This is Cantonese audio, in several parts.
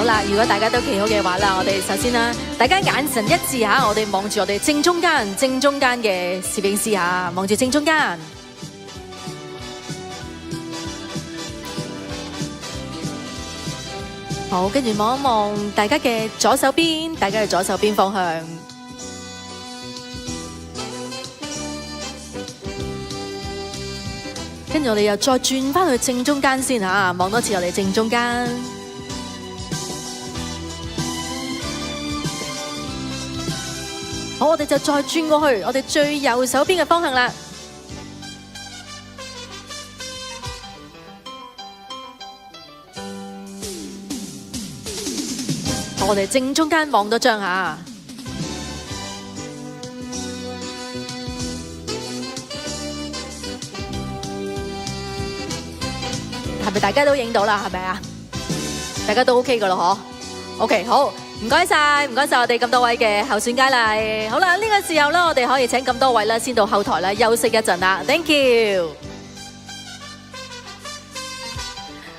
啦，如果大家都企好嘅話啦，我哋首先啦，大家眼神一致嚇，我哋望住我哋正中間嘅攝影師嚇，望住正中間。好，跟住望一望大家嘅左手邊，大家嘅左手邊方向。跟住我哋又再轉返去正中間先嚇，望多次我哋正中間。好，我哋就再轉過去我哋最右手邊嘅方向啦。好，我哋正中間望多張嚇。係咪大家都影到啦？係咪啊？大家都 OK 噶咯，嗬 ？OK， 好，唔該晒，唔該晒，我哋咁多位嘅候選佳麗。好啦，呢個時候咧，我哋可以請咁多位咧，先到後台咧休息一陣啦。Thank you。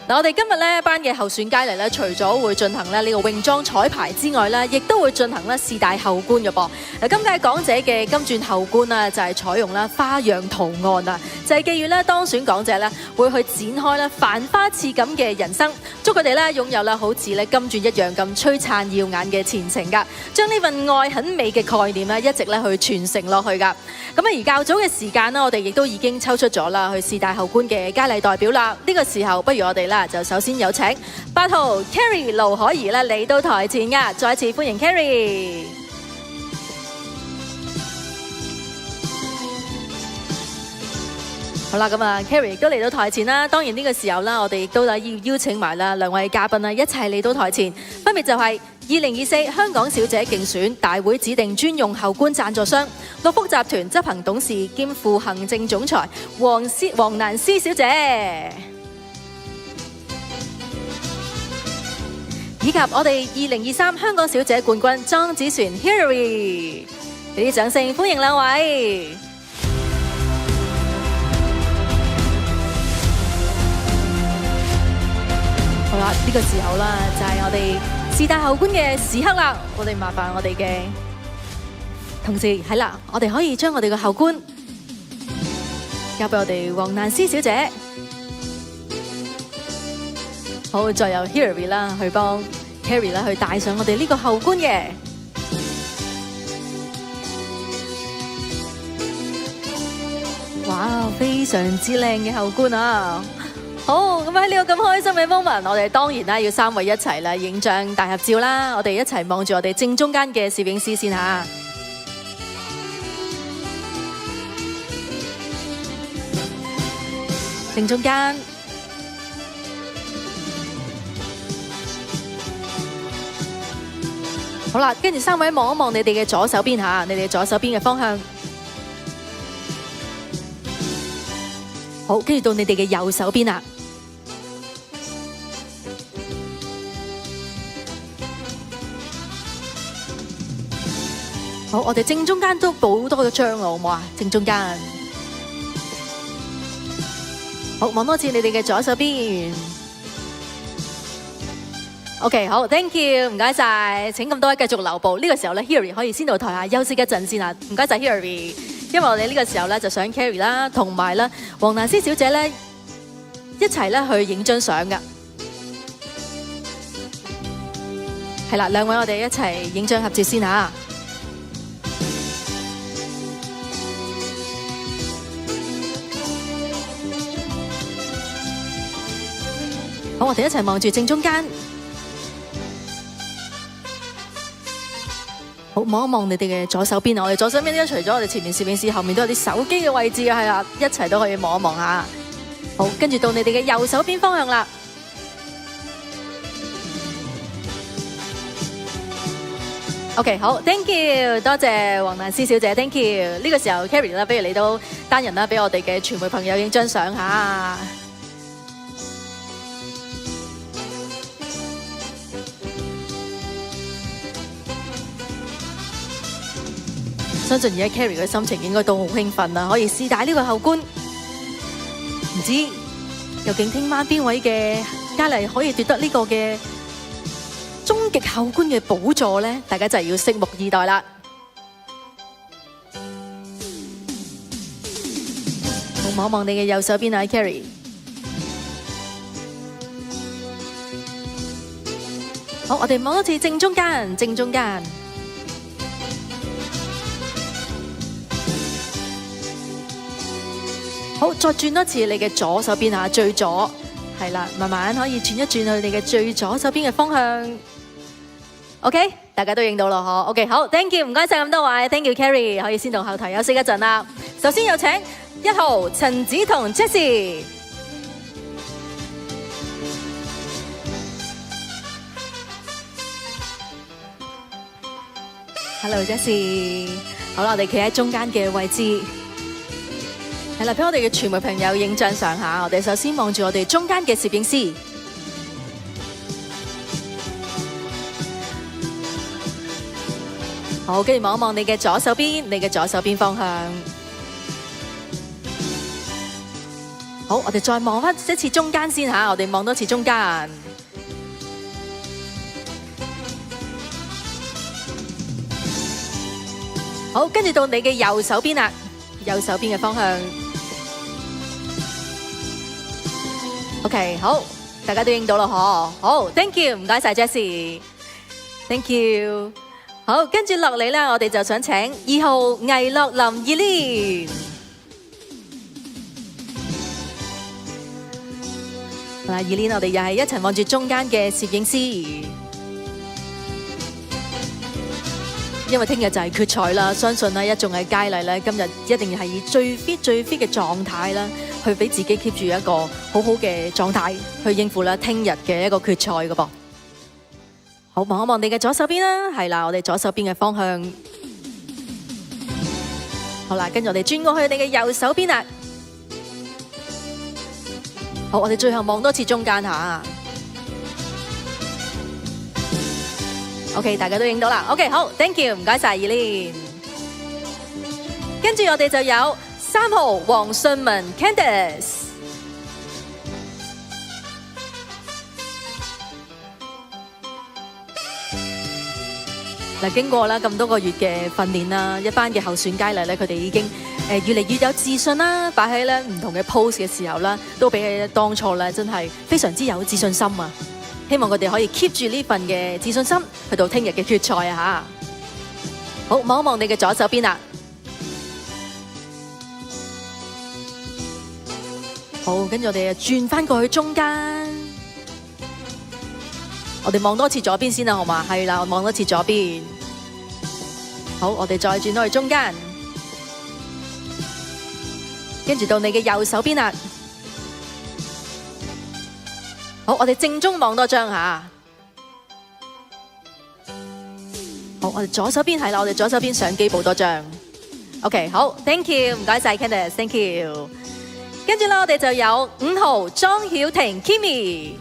嗱，我哋今日呢班嘅候選佳麗咧，除咗會進行咧呢個泳裝彩排之外咧，亦都會進行咧試戴後冠嘅噃。嗱，今屆港姐嘅金鑽後冠啊，就係採用啦花樣圖案啊，就係寄予咧當選港姐咧會去展開咧繁花似錦嘅人生，祝佢哋咧擁有咧好似咧金鑽一樣咁璀璨耀眼嘅前程噶，將呢份愛很美嘅概念咧一直咧去傳承落去噶。咁啊，而較早嘅時間呢，我哋亦都已經抽出咗啦去試戴後冠嘅佳麗代表啦。呢個時候，不如我哋啦就首先有請8號 Carrie 盧可兒咧嚟到台前噶，再一次歡迎 Carrie。好啦，咁啊 Carrie 亦都嚟到台前啦。當然呢個時候啦，我哋亦都要邀請埋啦兩位嘉賓啦一齊嚟到台前，分別就係2024香港小姐競選大會指定專用後冠贊助商樂福集團執行董事兼副行政總裁黃蘭詩小姐，以及我哋2023香港小姐冠軍莊子璇 Hillary， 俾啲掌聲歡迎兩位。好啦，呢個時候啦，就係我哋試戴後冠嘅時刻啦。我哋麻煩我哋嘅同事係啦，我哋可以將我哋嘅後冠交俾我哋黃蘭詩小姐。好，再由 Hillary 啦去幫 Carrie 啦去戴上我哋呢個後冠嘅。哇，非常之靚嘅後冠啊！好，咁喺呢個咁開心嘅 moment， 我哋當然啦要三位一齊啦影張大合照啦。我哋一齊望住我哋正中間嘅攝影師先吓。正中間。好啦，跟住三位望一望你哋嘅左手邊吓，你哋左手邊嘅方向。好，跟住到你哋嘅右手邊啦。好，我哋正中間都補多個張咯，好唔好啊？正中間。好，望多次你哋嘅左手邊。OK， 好 ，Thank you， 唔該晒，請咁多位繼續留步。呢個時候咧 ，Hillary 可以先到台下休息一陣先啦。唔該晒 Hillary， 因為我哋呢個時候咧就想 Carrie 啦，同埋咧黃蘭詩小姐咧一齊咧去影張相噶。係啦，兩位我哋一齊影張合照先吓。好，我哋一齊望住正中間。好，望一望你哋嘅左手邊啊！我哋左手邊咧，除咗我哋前面攝影師，後面都有啲手機嘅位置啊，係啦，一齊都可以望一望下。好，跟住到你哋嘅右手邊方向啦。OK， 好 ，Thank you， 多謝黃蘭詩小姐 ，Thank you。呢個時候 Carrie 啦，不如你都單人啦，俾我哋嘅傳媒朋友影張相吓。相信而家 Carrie 嘅心情應該都好興奮啦，可以試戴呢個後冠。唔知究竟聽晚邊位嘅佳麗可以奪得呢個嘅終極后冠嘅寶座呢？大家就要拭目以待啦。好，望望你嘅右手邊啊 ，Carrie。好，我哋望多次正中間，正中間。好，再轉多次你嘅左手邊啊，最左。係啦，慢慢可以轉一轉去你嘅最左手邊嘅方向。OK， 大家都認到咯，嗬。OK， 好 ，Thank you， 唔該晒咁多位 ，Thank you，Carrie， 可以先同後台休息一陣啦。首先有請1號陳梓彤 Jessie。Hello Jessie， 好啦，我哋企喺中間嘅位置，係啦，俾我哋嘅傳媒朋友影張相下。我哋首先望住我哋中間嘅攝影師，好，跟住望一望你嘅左手邊，你嘅左手邊方向。好，我哋再望翻一次中間先吓，我哋望多次中間。好，跟住到你嘅右手邊啦，右手邊嘅方向。OK， 好，大家都影到咯，嗬。好 ，Thank you， 唔該晒 Jessie，Thank you。好，跟住落嚟咧，我哋就想請2號魏樂琳Eileen。好啦，Eileen，我哋又係一齊望住中間嘅攝影師。因為聽日就係決賽啦，相信一眾嘅佳麗咧，今日一定係以最 fit 嘅狀態啦，去俾自己 keep 住一個好好嘅狀態，去應付啦聽日嘅一個決賽㗎噃。好，望一望你嘅左手邊啦，係啦，我哋左手邊嘅方向。好啦，跟住我哋轉過去你嘅右手邊啦。好，我哋最後望多次中間吓。OK， 大家都影到啦。OK， 好 ，Thank you， 唔該晒 Eileen。跟住我哋就有3號黃順文 Candice。嗱，經過啦咁多個月嘅訓練啦，一班嘅候選佳麗咧，佢哋已經越嚟越有自信啦，擺喺咧唔同嘅 pose 嘅時候啦，都比起當初咧真係非常之有自信心啊！希望佢哋可以 keep 住呢份嘅自信心，去到聽日嘅決賽啊！吓，好，望一望你嘅左手邊啦。好，跟住我哋轉翻過去中間，我哋望多次左邊先啦，好嘛？係啦，望多次左邊。好，我哋再轉到去中間，跟住到你嘅右手邊啦。好，我哋正中望多張吓。好，我哋左手邊係啦，我哋左手邊相機補多張。OK， 好 ，Thank you， 唔該晒 Candice，Thank you。跟住咧，我哋就有5號莊曉婷 Kimi。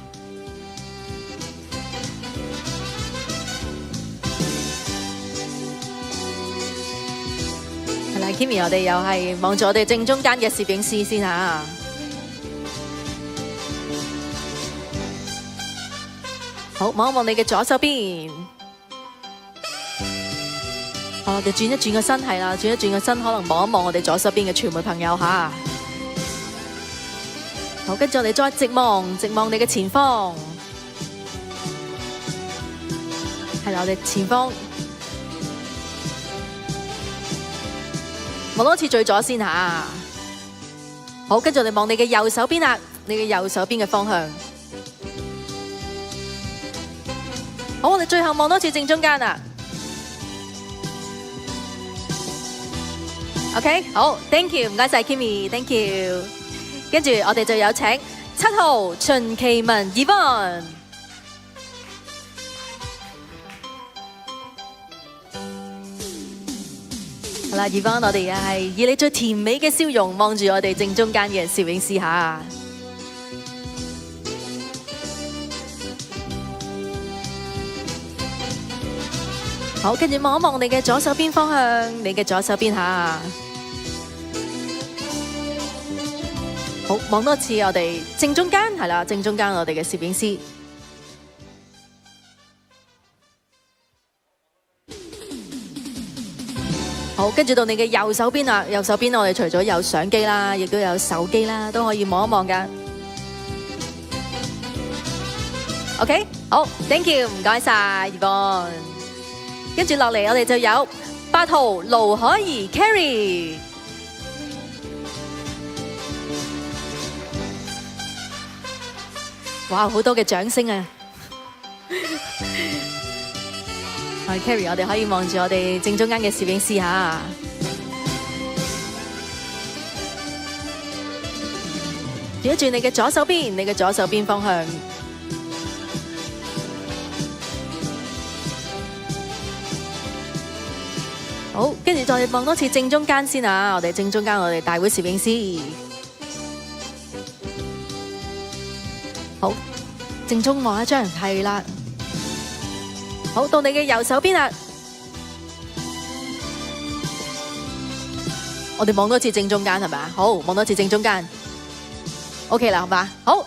係啦 ，Kimi， 我哋又係望住我哋正中間嘅攝影師先吓。好，望一望你嘅左手邊。好，我哋轉一轉個身，係啦，轉一轉個身，可能望一望我哋左手邊嘅傳媒朋友吓。好，跟住我哋再直望你嘅前方。係啦，我哋前方。望多次最左先吓。好，跟住我哋望你嘅右手邊啦，你嘅右手邊嘅方向。好，我哋最後望多次正中間啦。OK， 好 ，Thank you， 唔該晒 Kimi，Thank you。跟住我哋就有請7號秦琪文 Yvonne。好啦 ，Yvonne， 我哋又係以你最甜美嘅笑容望住我哋正中間嘅攝影師吓。好，跟住望一望你嘅左手邊方向，你嘅左手邊吓。好，望多次我哋正中間，係啦，正中間我哋嘅攝影師。好，跟住到你嘅右手邊啦，右手邊我哋除咗有相機啦，亦都有手機啦，都可以望一望㗎。OK， 好 ，Thank you， 唔該晒 Yvonne。跟住落嚟，我哋就有8號盧海怡 Carrie。哇，好多嘅掌聲啊！係 Carrie， 我哋可以望住我哋正中間嘅攝影師嚇。轉一轉你嘅左手邊，你嘅左手邊方向。好，跟住再望多次正中間先啊！我哋正中間，我哋大會攝影師。好，正中望一張，係啦。好，到你嘅右手邊啦。我哋望多次正中間係咪啊？好，望多次正中間。OK 啦，好嘛？好。